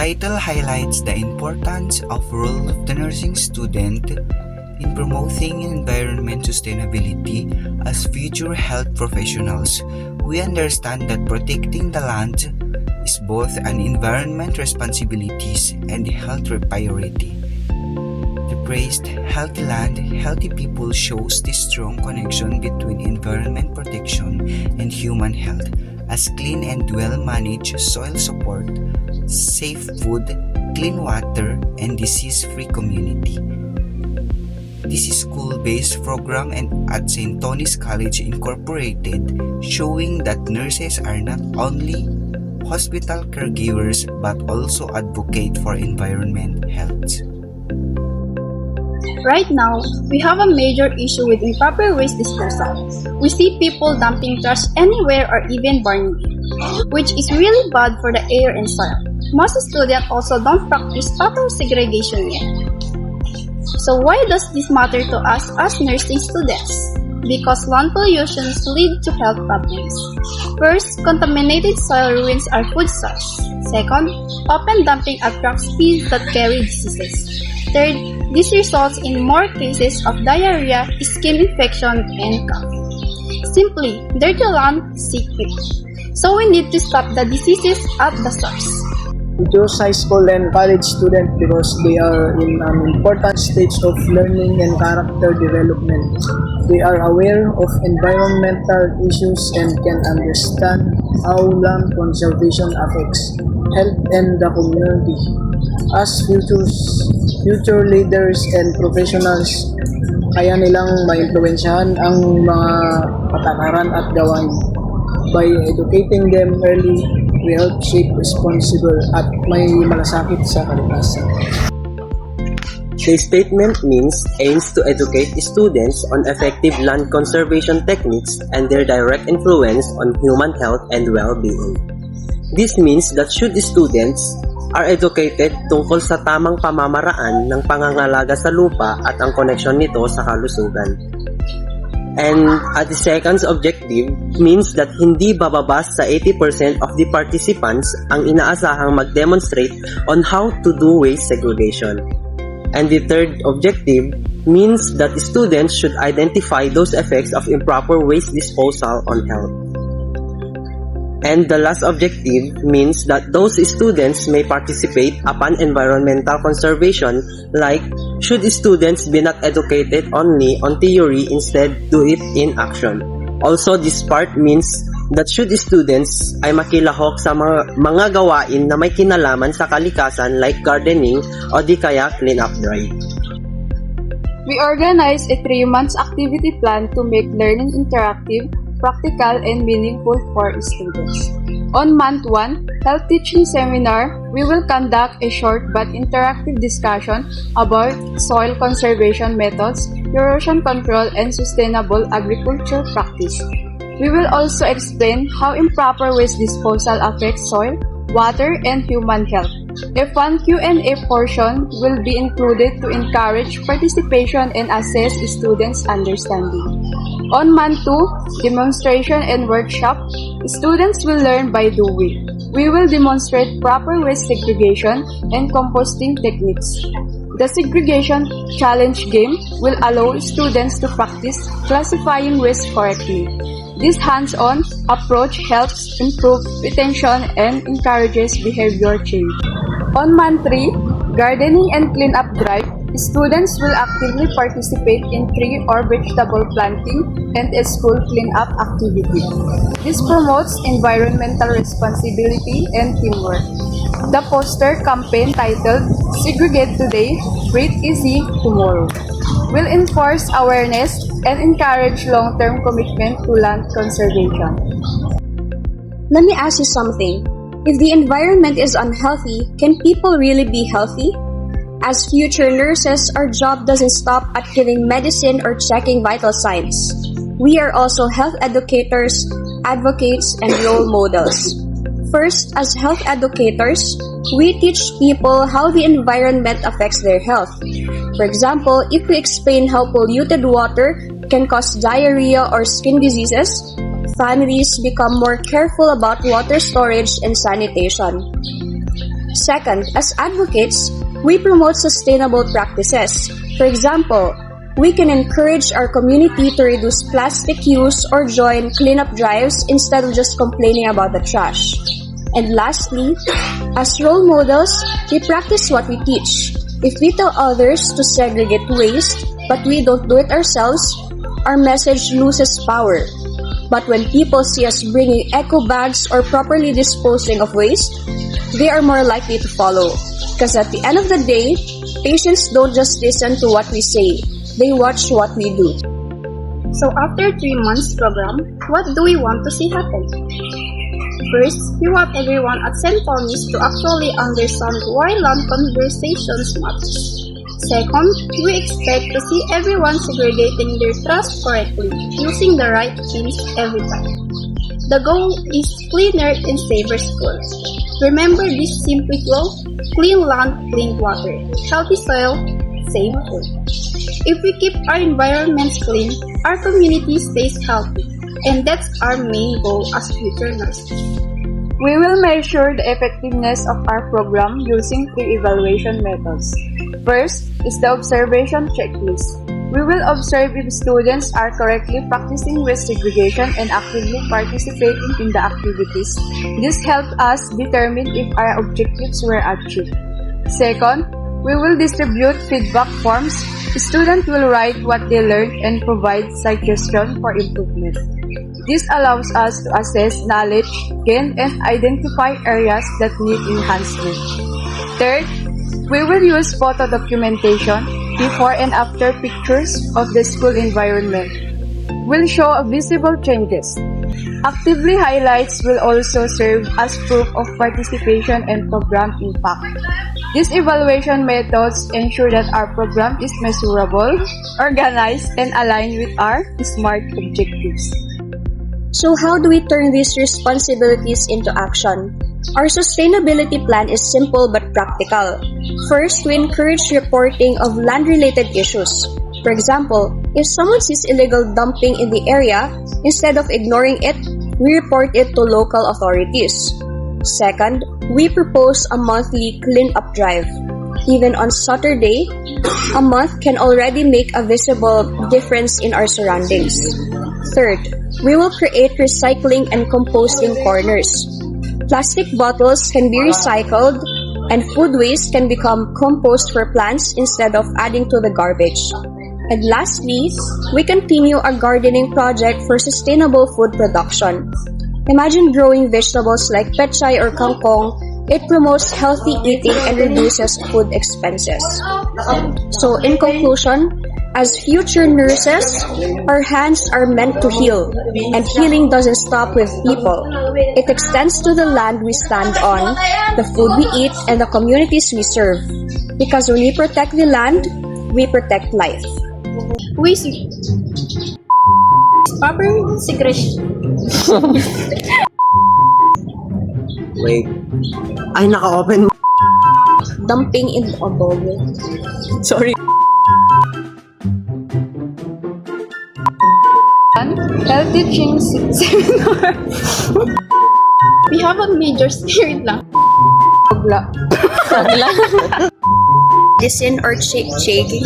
title highlights the importance of role of the nursing student in promoting environment sustainability as future health professionals. We understand that protecting the land is both an environment responsibilities and a health priority. The praised Healthy Land, Healthy People shows the strong connection between environment protection and human health, as clean and well-managed soil support, safe food, clean water, and disease-free community. This is a school-based program and at St. Tony's College Incorporated, showing that nurses are not only hospital caregivers but also advocate for environment health. Right now, we have a major issue with improper waste disposal. We see people dumping trash anywhere or even burning it, which is really bad for the air and soil. Most students also don't practice proper segregation yet. So why does this matter to us as nursing students? Because land pollution leads to health problems. First, contaminated soil ruins our food source. Second, open dumping attracts pests that carry diseases. Third, this results in more cases of diarrhea, skin infection, and cough. Simply, dirty land, sick people. So we need to stop the diseases at the source. We chose high school and college students because they are in an important stage of learning and character development. They are aware of environmental issues and can understand how land conservation affects health and the community. As future leaders and professionals, kaya nilang maimpluwensyahan ang mga patakaran at gawain. By educating them early, we help shape responsible at may malasakit sa kalikasan. The statement aims to educate students on effective land conservation techniques and their direct influence on human health and well-being. This means that should students are educated tungkol sa tamang pamamaraan ng pangangalaga sa lupa at ang koneksyon nito sa kalusugan. And at the second objective means that hindi bababa sa 80% of the participants ang inaasahang mag-demonstrate on how to do waste segregation. And the third objective means that students should identify those effects of improper waste disposal on health. And the last objective means that those students may participate upon environmental conservation, like should students be not educated only on theory, instead do it in action. Also, this part means that should students ay makilahok sa mga gawain na may kinalaman sa kalikasan like gardening o di kaya clean up drive. We organize a 3-month activity plan to make learning interactive, practical, and meaningful for students. On month 1, Health Teaching Seminar, we will conduct a short but interactive discussion about soil conservation methods, erosion control, and sustainable agriculture practice. We will also explain how improper waste disposal affects soil, water, and human health. A fun Q&A portion will be included to encourage participation and assess students' understanding. On month 2, demonstration and workshop, students will learn by doing. We will demonstrate proper waste segregation and composting techniques. The segregation challenge game will allow students to practice classifying waste correctly. This hands-on approach helps improve retention and encourages behavior change. On month 3, gardening and cleanup drive, students will actively participate in tree or vegetable planting and a school cleanup activity. This promotes environmental responsibility and teamwork. The poster campaign titled Segregate Today, Breathe Easy Tomorrow will enforce awareness and encourage long-term commitment to land conservation. Let me ask you something. If the environment is unhealthy, can people really be healthy? As future nurses, our job doesn't stop at giving medicine or checking vital signs. We are also health educators, advocates, and role models. First, as health educators, we teach people how the environment affects their health. For example, if we explain how polluted water can cause diarrhea or skin diseases, families become more careful about water storage and sanitation. Second, as advocates, we promote sustainable practices. For example, we can encourage our community to reduce plastic use or join cleanup drives instead of just complaining about the trash. And lastly, as role models, we practice what we teach. If we tell others to segregate waste, but we don't do it ourselves, our message loses power. But when people see us bringing eco bags or properly disposing of waste, they are more likely to follow. Because at the end of the day, patients don't just listen to what we say, they watch what we do. So after 3 months program, what do we want to see happen? First, we want everyone at St. Thomas to actually understand why land conversations matter. Second, we expect to see everyone segregating their trash correctly, using the right bins every time. The goal is cleaner and safer schools. Remember this simple flow: clean land, clean water, healthy soil, safe food. If we keep our environments clean, our community stays healthy, and that's our main goal as future nurses. We will measure the effectiveness of our program using 3 evaluation methods. First is the observation checklist. We will observe if students are correctly practicing waste segregation and actively participating in the activities. This helps us determine if our objectives were achieved. Second, we will distribute feedback forms. Students will write what they learned and provide suggestions for improvement. This allows us to assess knowledge gained and identify areas that need enhancement. Third, we will use photo documentation, before and after pictures of the school environment. Will show visible changes. Actively highlights will also serve as proof of participation and program impact. These evaluation methods ensure that our program is measurable, organized, and aligned with our SMART objectives. So how do we turn these responsibilities into action? Our sustainability plan is simple but practical. First, we encourage reporting of land-related issues. For example, if someone sees illegal dumping in the area, instead of ignoring it, we report it to local authorities. Second, we propose a monthly clean-up drive. Even on Saturday, a month can already make a visible difference in our surroundings. Third, we will create recycling and composting corners. Plastic bottles can be recycled and food waste can become compost for plants instead of adding to the garbage. And lastly, we continue a gardening project for sustainable food production. Imagine growing vegetables like pechay or kangkong. It promotes healthy eating and reduces food expenses. So in conclusion, as future nurses, our hands are meant to heal, and healing doesn't stop with people. It extends to the land we stand on, the food we eat, and the communities we serve. Because when we protect the land, we protect life. We see proper segregation. Wait. Ay, naka-open. Dumping in the bowl. Sorry. Health teaching seminar. We have a major spirit lang. Listen or shaking.